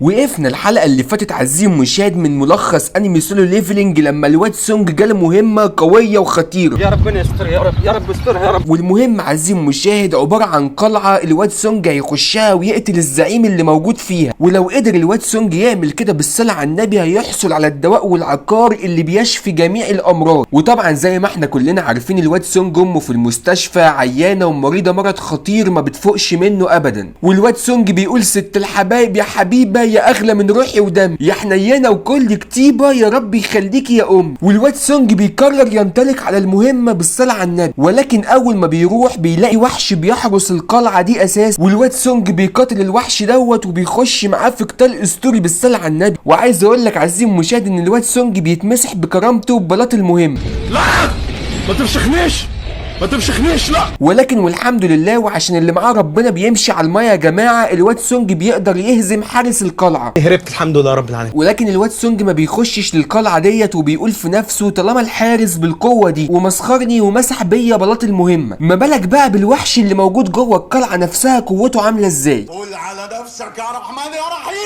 وقفنا الحلقة اللي فاتت عزيزي المشاهد من ملخص انمي سولو ليفلينج لما الواد سونج جاله مهمة قوية وخطيرة. يا ربنا يستر، يا رب يا رب استرها يا رب. والمهم عزيزي المشاهد عبارة عن قلعة الواد سونج هيخشها ويقتل الزعيم اللي موجود فيها، ولو قدر الواد سونج يعمل كده بالصلاة على النبي هيحصل على الدواء والعقار اللي بيشفي جميع الامراض. وطبعا زي ما احنا كلنا عارفين الواد سونج امه في المستشفى عيانة ومريضة مرض خطير ما بتفوقش منه ابدا، والواد سونج بيقول ست الحبايب يا حبيبة يا اغلى من روحي ودمي يا حنينه وكل كتيبه يا رب يخليكي يا ام. والواد سونج بيقرر ينطلق على المهمه بالصلاه على النبي، ولكن اول ما بيروح بيلاقي وحش بيحرس القلعه دي اساس، والواد سونج بيقاتل الوحش دوت وبيخش معاه في قتال اسطوري بالصلاه على النبي. وعايز اقول لك عزيزي المشاهد ان الواد سونج بيتمسح بكرامته ببلاط المهمه. لا ما تفشخنيش لا. ولكن والحمد لله وعشان اللي معاه ربنا بيمشي على المايه يا جماعه الواد سونج بيقدر يهزم حارس القلعه. هربت الحمد لله رب العالمين. ولكن الواد سونج ما بيخشش للقلعه ديت وبيقول في نفسه طالما الحارس بالقوه دي ومسخرني ومسح بيا بلاط المهمه، ما بالك بقى بالوحش اللي موجود جوه القلعه نفسها قوته عامله ازاي. قول على نفسك يا رحمن يا رحيم.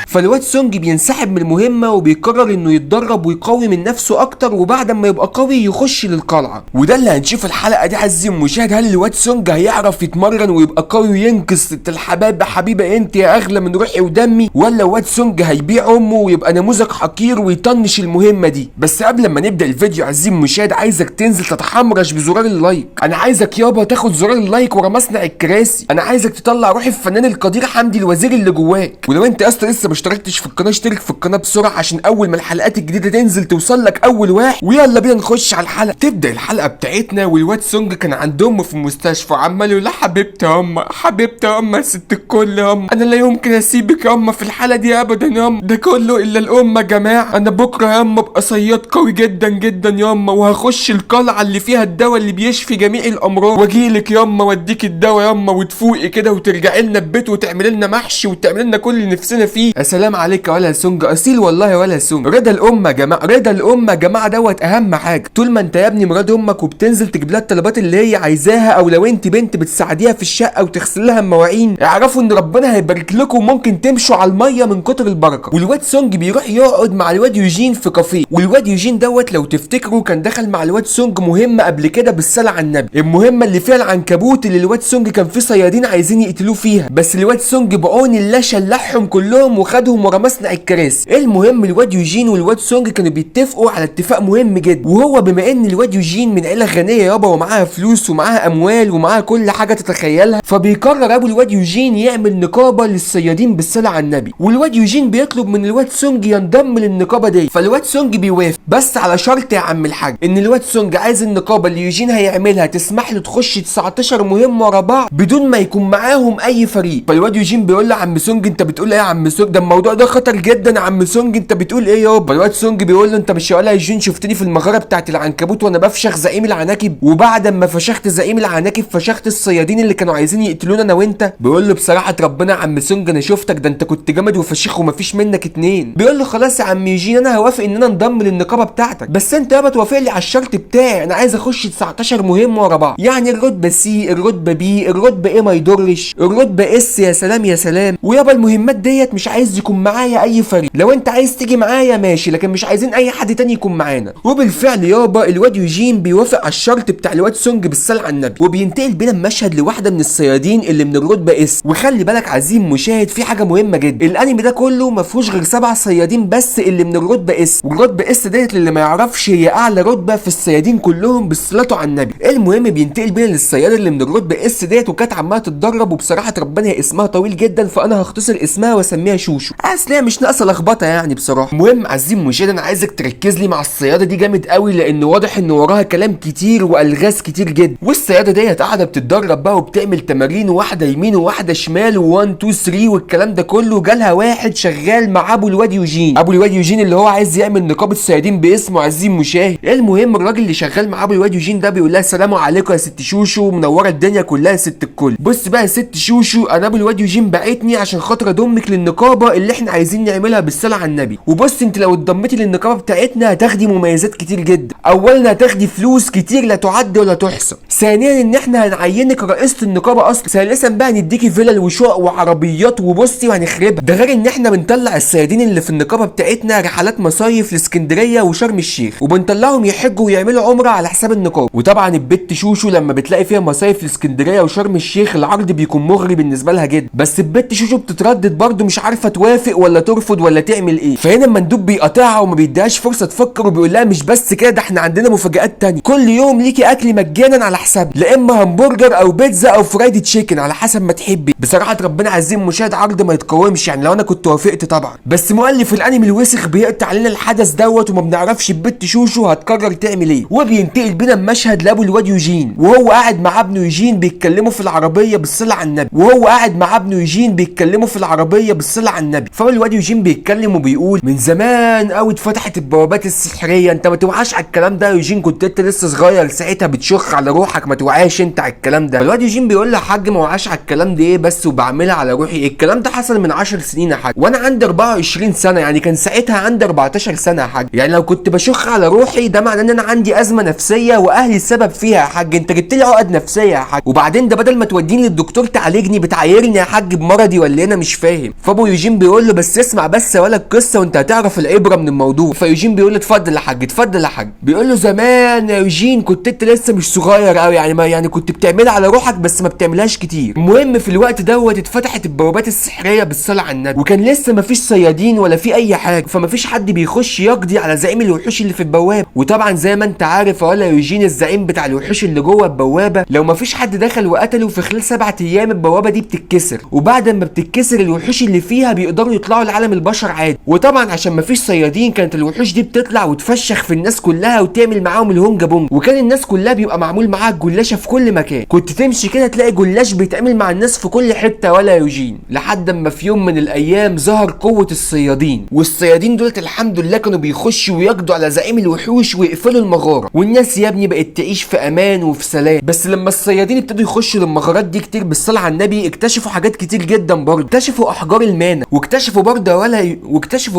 فالواد سونج بينسحب من المهمه وبيقرر انه يتدرب ويقوي من نفسه اكتر، وبعد ما يبقى قوي يخش للقلعه. وده اللي هنشوف الحلقه دي عزيزي المشاهد، هل الواد سونج هيعرف يتمرن ويبقى قوي وينقذ ست الحبايب حبيبه انت يا اغلى من روحي ودمي، ولا واد سونج هيبيع امه ويبقى نموذج حقير ويطنش المهمه دي. بس قبل ما نبدا الفيديو عزيزي المشاهد عايزك تنزل تتحمرش بزرار اللايك. انا عايزك يابا تاخد زرار اللايك ورا مصنع الكراسي. انا عايزك تطلع روح الفنان القدير حمدي الوزير اللي جواك. ولو انت اصلا لسه ما اشتركتش في القناه اشترك في القناه بسرعه عشان اول ما الحلقات الجديده تنزل توصل لك اول واحد. ويلا بينا نخش على الحلقه. تبدا الحلقه بتاعتنا والواد سونج كان عند امه في المستشفى عمال يقول لها حبيبتي يا امه حبيبتي يا امه ست الكل يا امه، انا لا يمكن اسيبك يا امه في الحاله دي ابدا يا امه، ده كله الا الام يا جماعه. انا بكره يا امه ابقى صياد قوي جدا جدا يا امه، وهخش القلعه اللي فيها الدواء اللي بيشفي جميع الامراض، واجيلك يا امه واديك الدواء يا امه وتفوقي كده وترجعي لنا البيت وتعملي لنا محشي وتعملي لنا كل اللي نفسنا فيه. يا سلام عليك يا ولا سونج اصيل والله ولا سونج. رضا الام يا جماعه، رضا الام يا جماعه دوت اهم حاجه. طول ما انت يا ابني مراد امك وبتنزل تجيب لها الطلبات اللي هي عايزاها، او لو انت بنت بتساعديها في الشقه وتغسل لها المواعين، اعرفوا ان ربنا هيبارك لكم وممكن تمشوا على الميه من كتر البركه. والواد سونج بيروح يقعد مع الواد يوجين في كافيه، والواد يوجين دوت لو تفتكروا كان دخل مع الواد سونج مهمه قبل كده بالصلاه على النبي، المهمه اللي فيها العنكبوت اللي الواد سونج كان فيه صيادين عايزين يقتلوه فيها، بس الواد سونج بعون الله شلحهم كلهم وخدهم ورا مصنع الكراسي. المهم الواد يوجين والواد سونج كانوا بيتفقوا على اتفاق مهم جدا، وهو بما ان الواد يوجين من عيله غنيه يابا ومعاها فلوس ومعاها اموال ومعاها كل حاجه تتخيلها، فبيقرر ابو الواد يوجين يعمل نقابه للصيادين بالصلاه على النبي. والواد يوجين بيطلب من الواد سونج ينضم للنقابه دي، فالواد سونج بيوافق بس على شرط يا عم الحاج، ان الواد سونج عايز النقابه اللي يوجين هيعملها تسمح له تخش 19 مهمه ورا بعض بدون ما يكون معاهم اي فريق. فالواد يوجين بيقول له عم سونج انت بتقول ايه يا عم سونج، ده الموضوع ده خطر جدا يا عم سونج انت بتقول ايه يابا. الواد سونج بيقول له انت مش يا ولا يوجين شفتني في المغاره بتاعت العنكبوت وانا بفشخ زعيم العناكب، وبعد ما فشخت زعيم العناكب فشخت الصيادين اللي كانوا عايزين يقتلونا انا وانت. بيقول له بصراحه ربنا يا عم سونج انا شفتك ده انت كنت جامد وفشيخ ومفيش منك اتنين. بيقول له خلاص يا عم يوجين انا هوافق ان انا انضم للنقابه بتاعتك، بس انت يابا توافق لي على الشرط بتاعي، انا عايز اخش 19 مهمه ورا بعض، يعني الرتبه سي الرتبه بي الرتبه ايه ما يضرش الرتبه اس يا سلام يا سلام. ويابا المهمات ديت مش عايز يكون معايا اي فريق، لو انت عايز تيجي معايا ماشي لكن مش عايزين اي حد تاني يكون معانا. وبالفعل يابا الواد يوجين بيوافق على الشرط بتاع الواد سونج بالصلاه على النبي، وبينتقل بينا المشهد لواحده من الصيادين اللي من الرتبه اس. وخلي بالك عزيزي المشاهد في حاجه مهمه جدا، الانمي ده كله ما فيهوش غير 7 صيادين بس اللي من الرتبه اس، والرتبه اس ديت اللي ما يعرفش هي اعلى رتبه في الصيادين كلهم بالصلاه على النبي. المهم بينتقل بينا للصياده اللي من الرتبه اس ديت وكانت عماله تتدرب، وبصراحه ربنا هي اسمها طويل جدا فانا هختصر اسمها واسميها شوشو، اصل هي مش ناقصه لخبطه يعني بصراحه. المهم عزيزي المشاهد انا عايزك تركز لي مع الصياده دي جامد قوي لان واضح ان وراها كلام كتير والغاز كتير جدا. والصياده ديت قاعده بتتدرب بقى وبتعمل تمارين واحده يمين وواحده شمال و1 2 3 والكلام ده كله. جالها واحد شغال مع ابو الواد يوجين، ابو الواد يوجين اللي هو عايز يعمل نقابه صيادين باسمه عزيزي المشاهد. المهم الراجل اللي شغال مع ابو الواد يوجين ده بيقول لها السلام عليكم يا ست شوشو منوره الدنيا كلها يا ست الكل. بص بقى يا ست شوشو انا ابو الواد يوجين بعتني عشان خاطر اضمك للنقابه اللي احنا عايزين نعملها بالصلاه على النبي. وبص انت لو اتضمتي للنقابه بتاعتنا هتاخدي مميزات كتير جدا. اولا هتاخدي فلوس كتير لا تعد ولا تحصى. ثانيا ان احنا هنعينك رئيسه النقابه اصلا. ثالثا بقى نديكي فيلل وشقق وعربيات وبصي وهنخربها. ده غير ان احنا بنطلع الصيادين اللي في النقابه بتاعتنا رحلات مصايف لاسكندريه وشرم الشيخ، وبنطلعهم يحجوا ويعملوا عمره على حساب النقابه. وطبعا البت شوشو لما بتلاقي فيها مصايف لاسكندريه وشرم الشيخ العرض بيكون مغري بالنسبه لها جدا، بس البت شوشو بتتردد برضه مش عارفه توافق ولا ترفض ولا تعمل ايه. فهنا المندوب بيقاطعها وما بيديهاش فرصه تفكر، وبيقول لها مش بس كده، ده احنا عندنا مفاجآت تانية. كل يوم ليكي اكل مجانا على حسابنا، لا اما همبرجر او بيتزا او فرايد تشيكن على حسب ما تحبي. بصراحه ربنا عايزين مشاهد عرض ما يتقاومش، يعني لو انا كنت وافقت طبعا. بس مؤلف الانمي الوسخ بيقطع علينا الحدث دوت وما بنعرفش البت شوشو هتقرر تعمل ايه. وبينتقل بينا المشهد لابو الواد يوجين وهو قاعد مع ابنه يوجين بيتكلموا في العربيه بالصلاه على النبي. فهو الواد يوجين بيتكلم وبيقول من زمان قوي اتفتحت البوابات السحريه. انت ما توعاش على الكلام ده يا يوجين، كنت انت لسه صغير ساعتها بتشخ على روحك، ما توعاش انت على الكلام ده. فالواد يوجين بيقول له يا حاج ما وعاش على الكلام ده ايه بس وبعملها على روحي. الكلام ده حصل من 10 سنين يا حاج، وانا عندي 24 سنه، يعني كان ساعتها عندي 14 سنه يا حاج. يعني لو كنت بشخ على روحي ده معناه ان انا عندي ازمه نفسيه واهلي السبب فيها يا حاج. انت جبت لي عقد نفسيه يا حاج، وبعدين ده بدل ما توديني للدكتور تعالجني بتعايرني يا حاج بمرضي ولا انا مش فاهم. فابو يوجين بيقول له بس اسمع بس ولا القصه وانت هتعرف العبره من الموضوع. فيوجين بيقول له اتفضل يا حاج اتفضل يا حاج. بيقول له زمان يا يوجين كنت انت لسه مش صغير قوي، يعني ما يعني كنت بتعملها على روحك بس ما بتعملهاش كتير. المهم في الوقت دوت اتفتحت البوابات السحريه بالصلاه على النبي، وكان لسه ما فيش صيادين ولا في اي حاجه، فما فيش حد بيخش يقضي على زعيم الوحوش اللي في البوابه. وطبعا زي ما انت عارف ولا يوجين الزعيم بتاع الوحوش اللي جوه البوابه لو ما فيش حد دخل وقتله في خلال 7 ايام البوابه دي بتتكسر، وبعد ما بتتكسر الوحوش اللي فيها بيقدروا يطلعوا لعالم البشر عادي. وطبعا عشان ما فيش صيادين كانت الوحوش دي بتطلع وتفشخ في الناس كلها وتعمل معاهم الهونجا بونج، وكان الناس كلها بيبقى معمول معاها الجلاشه في كل مكان. كنت تمشي كده تلاقي جلاش بيتعمل مع الناس في كل حته ولا يوجين. لحد اما في يوم من الايام ظهر قوه الصيادين، والصيادين دولت الحمد لله كانوا بيخشوا ويقضوا على زعيم الوحوش ويقفلوا المغاره، والناس يا ابني بقت تعيش في امان وفي سلام. بس لما الصيادين ابتدوا يخشوا للمغارات دي كتير بالصلاه على النبي اكتشفوا حاجات كتير جدا برضه. اكتشفوا احجار المانا، واكتشفوا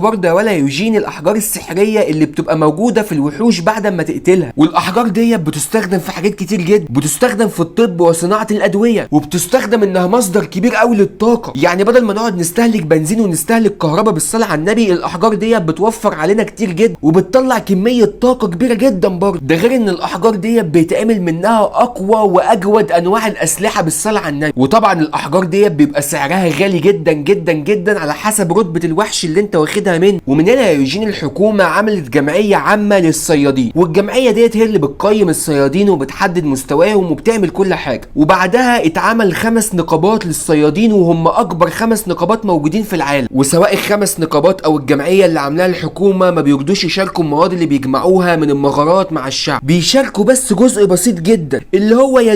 برضه ولا يوجين الاحجار السحريه اللي بتبقى موجوده في الوحوش بعد ما تقتلها. والاحجار ديت بتستخدم في حاجات كتير جدا، بتستخدم في الطب وصناعه الادويه، وبتستخدم انها مصدر كبير قوي للطاقه. يعني بدل ما نقعد نستهلك بنزين ونستهلك كهرباء بالصلاه على النبي الاحجار ديت بتوفر علينا كتير جدا وبتطلع كميه طاقه كبيره جدا برضه. ده غير ان الاحجار ديت بيتعمل منها اقوى واجود انواع الاسلحه بالصلاه على النبي. وطبعا الاحجار ديت بيبقى سعرها غالي جدا جدا جدا على حسب رتبه الوحش اللي انت واخدها منه. ومن هنا يا يوجين الحكومه عملت جمعيه عامه للصيادين، والجمعيه ديت هي اللي بتقيم الصيادين وبتحدد مستواهم وبتعمل كل حاجه. وبعدها اتعمل 5 نقابات للصيادين وهم اكبر 5 نقابات موجودين في العالم. وسواء ال5 نقابات او الجمعيه اللي عاملاها الحكومه ما بيرضوش يشاركوا المواد اللي بيجمعوها من المغارات مع الشعب، بيشاركوا بس جزء بسيط جدا اللي هو يا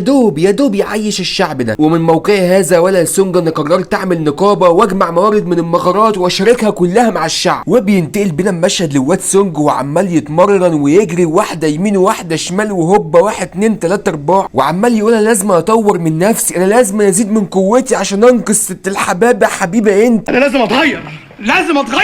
دوب يعيش الشعب ده. ومن موقعي هذا ولا سونج انا قررت اعمل نقابه واجمع موارد من المغارات واشاركها كلها مع الشعب. وبينتقل بينا المشهد لواد سونج وعمال يتمرن ويجري واحده يمين وواحده شمال وهوبا 1 2 3 4 وعمال يقول انا لازم اطور من نفسي، انا لازم ازيد من قوتي عشان انقذ ست الحباب يا حبيبه انت. انا لازم اتغير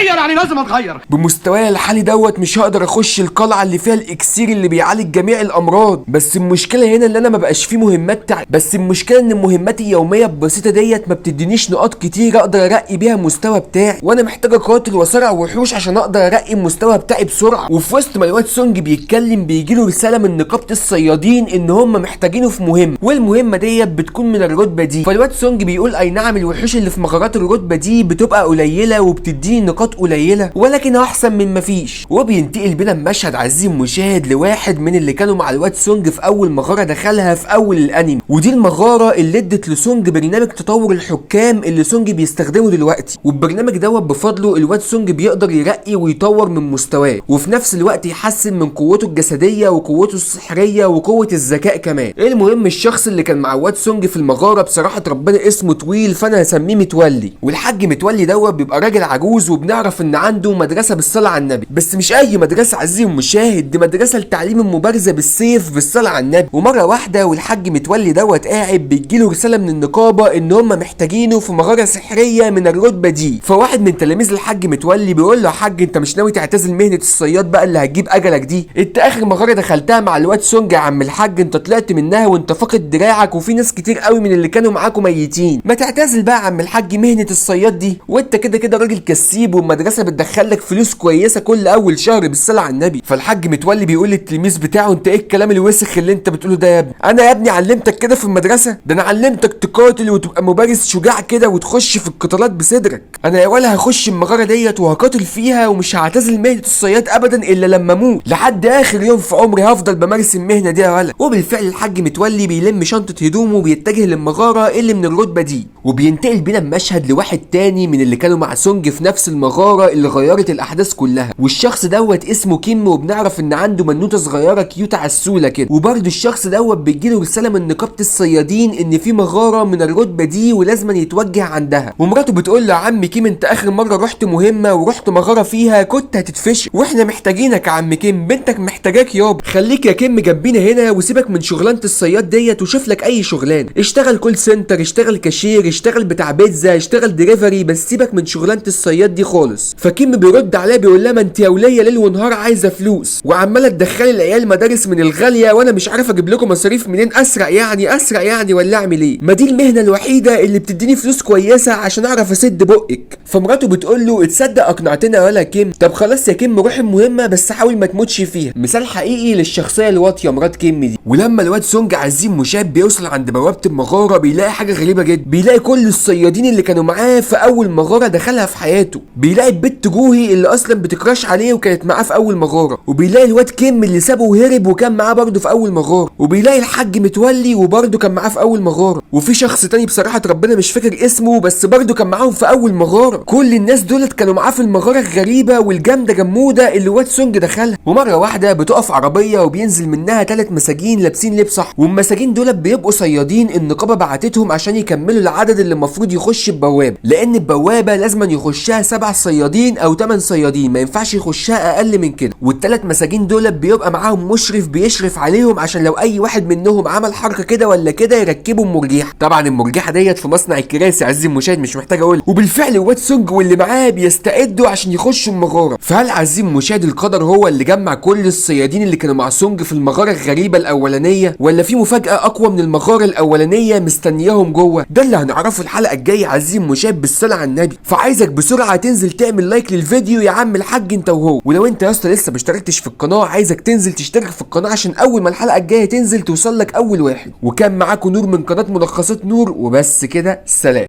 يعني لازم اتغير. بمستواي الحالي دوت مش هقدر اخش القلعه اللي فيها الاكسير اللي بيعالج جميع الامراض. بس المشكله هنا ان انا ما بقاش فيه مهمات بس المشكله ان المهمات اليوميه البسيطه ديت ما بتدينيش نقاط كتير اقدر ارقي بيها المستوى بتاعي، وانا محتاج اقاتل واصارع وحوش عشان اقدر ارقي المستوى بتاعي بسرعه. وفي وسط ما الواد سونج بيتكلم بيجيله رساله من نقابه الصيادين ان هم محتاجينه في مهمه، والمهمه ديت بتكون من الرتبه دي. فالواد سونج بيقول اي نعم الوحوش اللي في مغارات الرتبه دي بتبقى قليله وبتديني نقاط قليله ولكن احسن من مفيش. وبينتقل بينا المشهد عزيزي المشاهد لواحد من اللي كانوا مع الواد سونج في اول مغاره دخلها في اول الانمي، ودي المغاره اللي ادت لسونج برنامج تطور الحكام اللي سونج بيستخدمه دلوقتي. والبرنامج دوت بفضله الواد سونج بيقدر يرقي ويطور من مستواه وفي نفس الوقت يحسن من قوته الجسديه وقوته السحريه وقوه الذكاء كمان. المهم الشخص اللي كان مع الواد سونج في المغاره بصراحه ربنا اسمه طويل فانا هسميه متولي، والحاج متولي دوت بيبقى راجل عجوز وبنعرف ان عنده مدرسه بالصلاه على النبي، بس مش اي مدرسه عزيزي المشاهد، دي مدرسه لتعليم المبارزه بالسيف بالصلاه على النبي. ومره واحده والحاج متولي دوت قاعد بيجيله رساله من النقابه ان هم محتاجينه في مغاره سحريه من الرتبه دي. فواحد من تلاميذ الحاج متولي بيقول له يا حاج انت مش ناوي تعتزل مهنه الصياد بقى اللي هتجيب اجلك دي؟ انت اخر مغاره دخلتها مع الواد سونج يا عم الحاج انت طلعت منها وانت فاقد دراعك وفي ناس كتير قوي من اللي كانوا معاكم ميتين، ما تعتزل بقى يا عم الحاج مهنه الصياد دي، وانت كده كده راجل كسيب والمدرسه بتدخلك فلوس كويسه كل اول شهر بالصلاه على النبي. فالحاج متولي بيقول للتلميذ بتاعه انت ايه الكلام الوسخ اللي انت بتقوله ده يا ابني؟ انا يا ابني علمتك كده في المدرسه؟ ده انا علمتك تقاتل وتبقى مبارز شجاع كده وتخش في القتالات بصدرك. انا يا ولا هخش المغاره ديت وهقاتل فيها ومش هعتزل مهنه الصياد ابدا الا لما اموت، لحد اخر يوم في عمري هفضل بمارس المهنه دي يا ولا. وبالفعل الحاج متولي بيلم شنطه هدومه وبيتجه للمغاره اللي من الرتبه دي، وبينتقل بينا المشهد لواحد تاني من اللي كانوا مع سونج في نفس المغاره اللي غيرت الاحداث كلها، والشخص دوت اسمه كيم، وبنعرف ان عنده منوته صغيره كيوت عسوله كده. وبرده الشخص دوت بيجيله رساله من نقابه الصيادين ان في مغاره من الرتبه دي ولازم يتوجه عندها. ومراته بتقول له يا عم كيم انت اخر مره رحت مهمه ورحت مغاره فيها كنت هتتفشل، واحنا محتاجينك يا عم كيم، بنتك محتاجاك يابا. خليك يا كيم جنبينا هنا وسيبك من شغلانه الصياد ديت وشوف لك اي شغلانه، اشتغل كول سنتر، اشتغل كاشير، اشتغل بتاع بيتزا، اشتغل دليفري، بس سيبك من شغلانه الصياد دي خالص. فكيم بيرد عليها بيقول لها ما انت يا وليه ليل ونهار عايزه فلوس وعماله تدخلي العيال مدارس من الغاليه وانا مش عارف اجيب لكم مصاريف منين، اسرق يعني ولا اعمل ايه؟ ما دي المهنه الوحيده اللي بتديني فلوس كويسه عشان اعرف اسد بقك. فمراته بتقول له تصدق اقنعتنا ولا كيم، طب خلاص يا كيم روح المهمه بس حاول ما تموتش فيها. مثال حقيقي للشخصيه الواطيه مرات كيم دي. ولما الواد سونج عزيم مشاب بيوصل عند بوابه المغاره بيلاقي حاجه غريبه جدا، بيلاقي كل الصيادين اللي كانوا معاه في اول مغاره دخلها في حياته، بيلاقي البت جوهي اللي اصلا بتكراش عليه وكانت معاه في اول مغاره، وبيلاقي الواد كيم اللي سابه وهرب وكان معاه برده في اول مغاره، وبيلاقي الحاج متولي وبرده كان معاه في اول مغاره، وفي شخص تاني بصراحه ربنا مش فاكر اسمه بس برده كان معاهم في اول مغاره. كل الناس دولت كانوا معاه في المغاره الغريبه والجامده جموده اللي واد سونج دخلها. ومره واحده بتقف عربيه وبينزل منها 3 مساجين لابسين لبس احمر، والمساجين دولت بيبقوا صيادين النقابه بعتتهم عشان يكملوا العدد اللي المفروض يخش البوابه، لان البوابه لازم يخشها 7 صيادين او 8 صيادين، ما ينفعش يخشها اقل من كده. والثلاث مساجين دولت بيبقى معاهم مشرف بيشرف عليهم عشان لو اي واحد منهم عمل حركه كده ولا كده يركبوا المرجحه. طبعا المرجحه ديت في مصنع الكراسي عزيزي المشاهد مش محتاج اقول. وبالفعل واد سونج واللي معاه بيستعدوا عشان يخشوا المغاره. فهل عزيزي المشاهد القدر هو اللي جمع كل الصيادين اللي كانوا مع سونج في المغاره الغريبه الاولانيه، ولا في مفاجاه اقوى من المغاره الاولانيه مستنياهم جوه؟ ده اللي هنعرفه الحلقه الجايه عزيزي المشاهد بالصلاه على النبي. فعايزك بسرعه تنزل تعمل لايك للفيديو يا عم الحاج انت وهو، ولو انت يا اسطى لسه ما اشتركتش في القناه عايزك تنزل تشترك في القناه عشان اول ما الحلقه الجايه تنزل توصل لك اول واحد. وكان معاكم نور من قناه ملخصات نور، وبس كده، سلام.